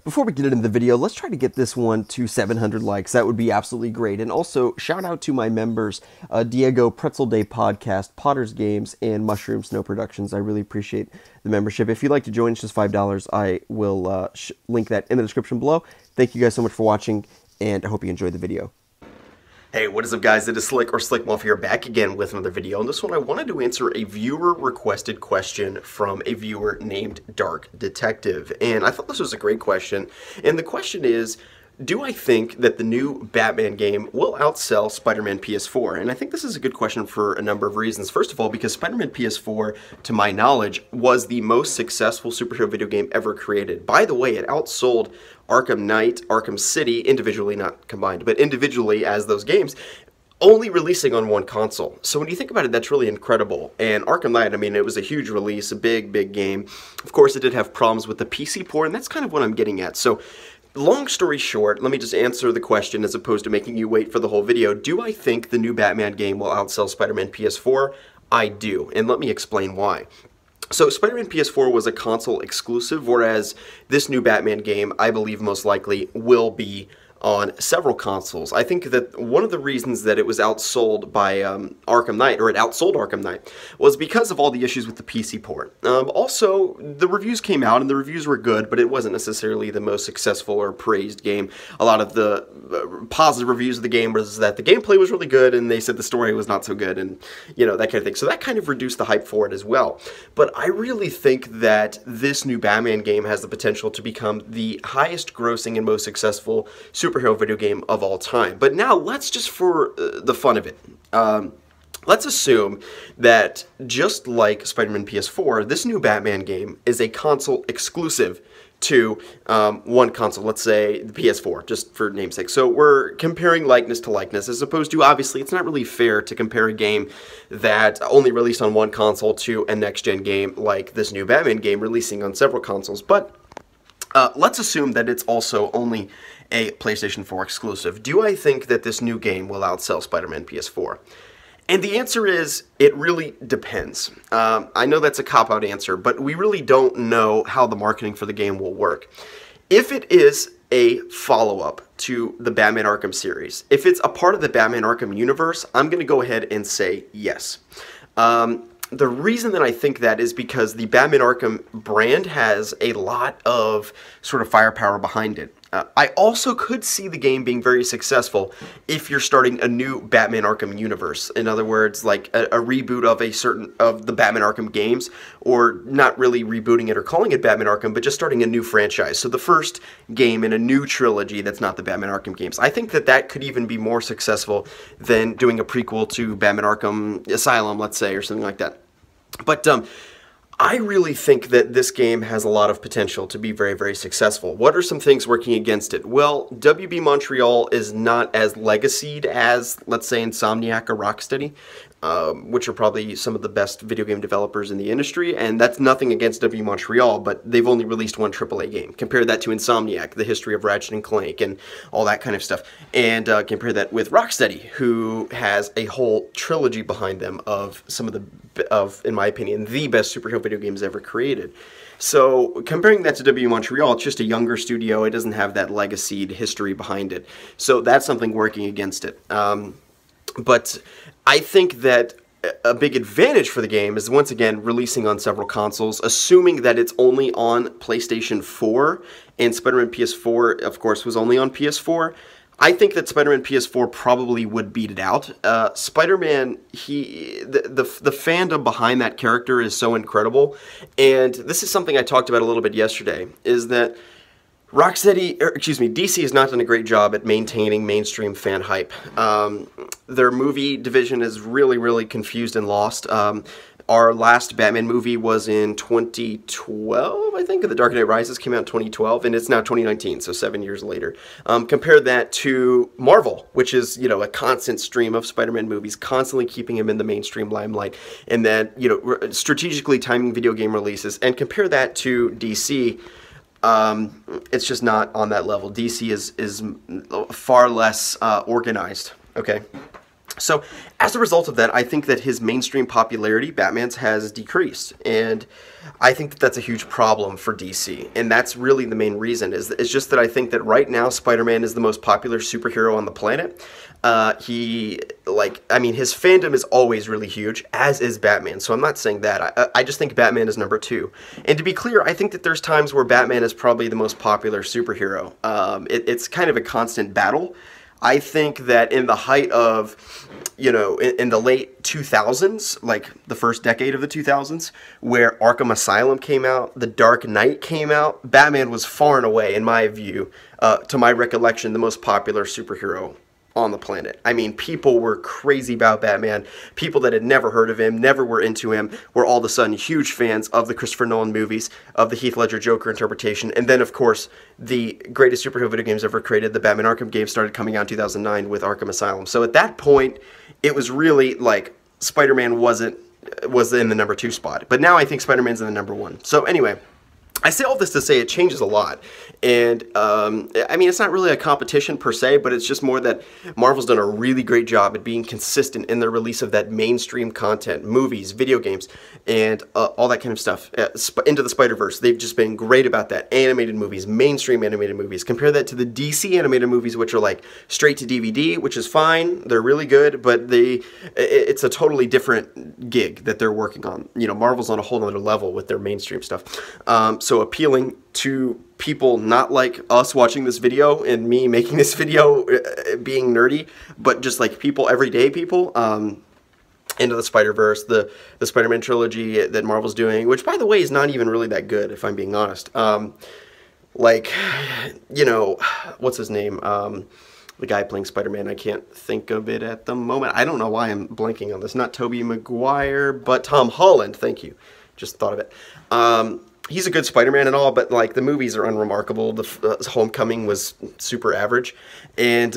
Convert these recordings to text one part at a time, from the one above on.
Before we get into the video, let's try to get this one to 700 likes. That would be absolutely great. And also, shout out to my members, Diego, Pretzel Day Podcast, Potter's Games, and Mushroom Snow Productions. I really appreciate the membership. If you'd like to join, it's just $5. I will link that in the description below. Thank you guys so much for watching, and I hope you enjoyed the video. Hey, what is up guys, it is Slick or Slick Muff here, back again with another video. In this one I wanted to answer a viewer requested question from a viewer named Dark Detective. And I thought this was a great question. And the question is, do I think that the new Batman game will outsell Spider-Man PS4? And I think this is a good question for a number of reasons. First of all, because Spider-Man PS4, to my knowledge, was the most successful superhero video game ever created. By the way, it outsold Arkham Knight, Arkham City, individually, not combined, but individually as those games, only releasing on one console. So when you think about it, that's really incredible. And Arkham Knight, I mean, it was a huge release, a big, big game. Of course, it did have problems with the PC port, and that's kind of what I'm getting at. So long story short, let me just answer the question as opposed to making you wait for the whole video. Do I think the new Batman game will outsell Spider-Man PS4? I do, and let me explain why. So Spider-Man PS4 was a console exclusive, whereas this new Batman game, I believe most likely, will be on several consoles. I think that one of the reasons that it was outsold by Arkham Knight, or it outsold Arkham Knight, was because of all the issues with the PC port. Also, the reviews came out, and the reviews were good, but it wasn't necessarily the most successful or praised game. A lot of the positive reviews of the game was that the gameplay was really good, and they said the story was not so good, and, you know, that kind of thing. So that kind of reduced the hype for it as well. But I really think that this new Batman game has the potential to become the highest grossing and most successful superhero video game of all time. But now let's just, for the fun of it, let's assume that just like Spider-Man PS4, this new Batman game is a console exclusive to one console, let's say the PS4, just for namesake. So we're comparing likeness to likeness, as opposed to, obviously, it's not really fair to compare a game that only released on one console to a next-gen game like this new Batman game releasing on several consoles. But let's assume that it's also only a PlayStation 4 exclusive. Do I think that this new game will outsell Spider-Man PS4? And the answer is, it really depends. I know that's a cop-out answer, but we really don't know how the marketing for the game will work. If it is a follow-up to the Batman Arkham series, if it's a part of the Batman Arkham universe, I'm going to go ahead and say yes. The reason that I think that is because the Batman Arkham brand has a lot of sort of firepower behind it. I also could see the game being very successful if you're starting a new Batman Arkham universe. In other words, like a reboot of the Batman Arkham games, or not really rebooting it or calling it Batman Arkham, but just starting a new franchise. So the first game in a new trilogy that's not the Batman Arkham games. I think that that could even be more successful than doing a prequel to Batman Arkham Asylum, let's say, or something like that. But I really think that this game has a lot of potential to be very, very successful. What are some things working against it? Well, WB Montreal is not as legacied as, let's say, Insomniac or Rocksteady, which are probably some of the best video game developers in the industry, and that's nothing against WB Montreal, but they've only released one AAA game. Compare that to Insomniac, the history of Ratchet and Clank, and all that kind of stuff. And compare that with Rocksteady, who has a whole trilogy behind them of some of the, in my opinion, the best superhero video games ever created. So comparing that to WB Montreal, it's just a younger studio. It doesn't have that legacied history behind it. So that's something working against it. But I think that a big advantage for the game is, once again, releasing on several consoles, assuming that it's only on PlayStation 4, and Spider-Man PS4, of course, was only on PS4. I think that Spider-Man PS4 probably would beat it out. Spider-Man, the fandom behind that character is so incredible, and this is something I talked about a little bit yesterday, is that DC has not done a great job at maintaining mainstream fan hype. Their movie division is really, really confused and lost. Our last Batman movie was in 2012, I think. The Dark Knight Rises came out in 2012, and it's now 2019, so 7 years later. Compare that to Marvel, which is, you know, a constant stream of Spider-Man movies, constantly keeping him in the mainstream limelight, and then, you know, strategically timing video game releases. And compare that to DC. It's just not on that level. DC is far less organized, okay? So as a result of that, I think that his mainstream popularity, Batman's, has decreased. And I think that that's a huge problem for DC. And that's really the main reason. It's just that I think that right now Spider-Man is the most popular superhero on the planet. His fandom is always really huge, as is Batman. So I'm not saying that. I just think Batman is number 2. And to be clear, I think that there's times where Batman is probably the most popular superhero. It's kind of a constant battle. I think that in the height of, in the late 2000s, like the first decade of the 2000s, where Arkham Asylum came out, The Dark Knight came out, Batman was far and away, in my view, to my recollection, the most popular superhero on the planet. I mean, people were crazy about Batman. People that had never heard of him, never were into him, were all of a sudden huge fans of the Christopher Nolan movies, of the Heath Ledger Joker interpretation, and then, of course, the greatest superhero video games ever created, the Batman Arkham Game, started coming out in 2009 with Arkham Asylum. So at that point, it was really like Spider-Man was in the number 2 spot. But now I think Spider-Man's in the number 1. So anyway, I say all this to say it changes a lot. And, it's not really a competition per se, but it's just more that Marvel's done a really great job at being consistent in their release of that mainstream content, movies, video games, and all that kind of stuff. Into the Spider-Verse, they've just been great about that. Animated movies, mainstream animated movies. Compare that to the DC animated movies, which are like straight to DVD, which is fine. They're really good, but it's a totally different gig that they're working on. Marvel's on a whole other level with their mainstream stuff. So appealing to people not like us watching this video and me making this video being nerdy, but just like people, everyday people, into the Spider-Verse, the Spider-Man trilogy that Marvel's doing, which, by the way, is not even really that good, if I'm being honest. What's his name? The guy playing Spider-Man, I can't think of it at the moment. I don't know why I'm blanking on this. Not Tobey Maguire, but Tom Holland. Thank you. Just thought of it. He's a good Spider-Man and all, but like the movies are unremarkable. The Homecoming was super average, and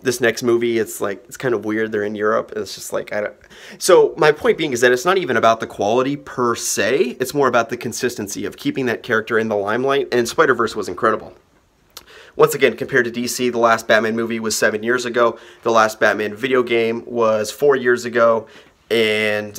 this next movie, it's kind of weird. They're in Europe. It's just like So my point being is that it's not even about the quality per se. It's more about the consistency of keeping that character in the limelight. And Spider-Verse was incredible. Once again, compared to DC, the last Batman movie was 7 years ago. The last Batman video game was 4 years ago, and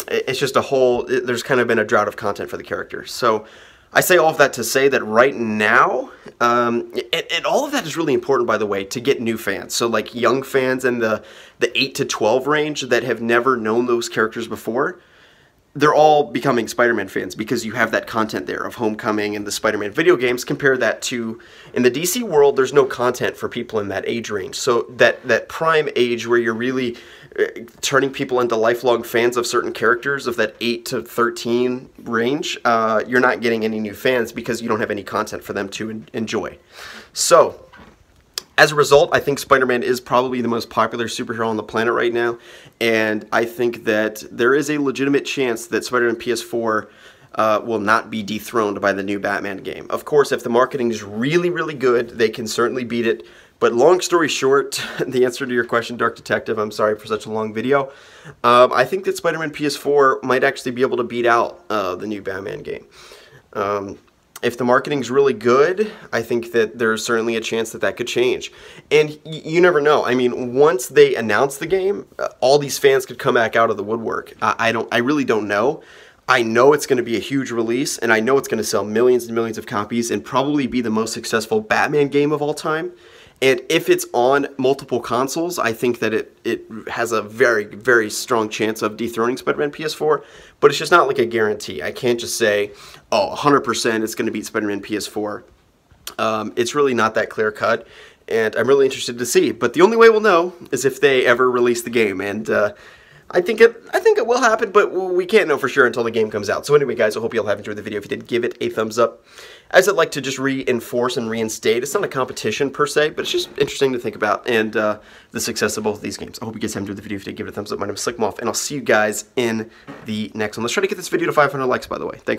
it's just there's kind of been a drought of content for the character. So I say all of that to say that right now, and all of that is really important, by the way, to get new fans. So like young fans in the 8 to 12 range that have never known those characters before, they're all becoming Spider-Man fans because you have that content there of Homecoming and the Spider-Man video games. Compare that to, in the DC world, there's no content for people in that age range. So that prime age where you're really turning people into lifelong fans of certain characters of that 8 to 13 range, you're not getting any new fans because you don't have any content for them to enjoy. So as a result, I think Spider-Man is probably the most popular superhero on the planet right now, and I think that there is a legitimate chance that Spider-Man PS4 will not be dethroned by the new Batman game. Of course, if the marketing is really, really good, they can certainly beat it. But long story short, the answer to your question, Dark Detective, I'm sorry for such a long video, I think that Spider-Man PS4 might actually be able to beat out the new Batman game. If the marketing's really good, I think that there's certainly a chance that that could change. And you never know. I mean, once they announce the game, all these fans could come back out of the woodwork. I really don't know. I know it's going to be a huge release, and I know it's going to sell millions and millions of copies and probably be the most successful Batman game of all time. And if it's on multiple consoles, I think that it has a very, very strong chance of dethroning Spider-Man PS4, but it's just not like a guarantee. I can't just say, oh, 100% it's going to beat Spider-Man PS4. It's really not that clear-cut, and I'm really interested to see. But the only way we'll know is if they ever release the game, and I think it will happen, but we can't know for sure until the game comes out. So anyway, guys, I hope you all have enjoyed the video. If you did, give it a thumbs up. As I'd like to just reinforce and reinstate, it's not a competition per se, but it's just interesting to think about, and the success of both of these games. I hope you guys have enjoyed the video. If you did, give it a thumbs up. My name is Slickmoth, and I'll see you guys in the next one. Let's try to get this video to 500 likes, by the way. Thanks.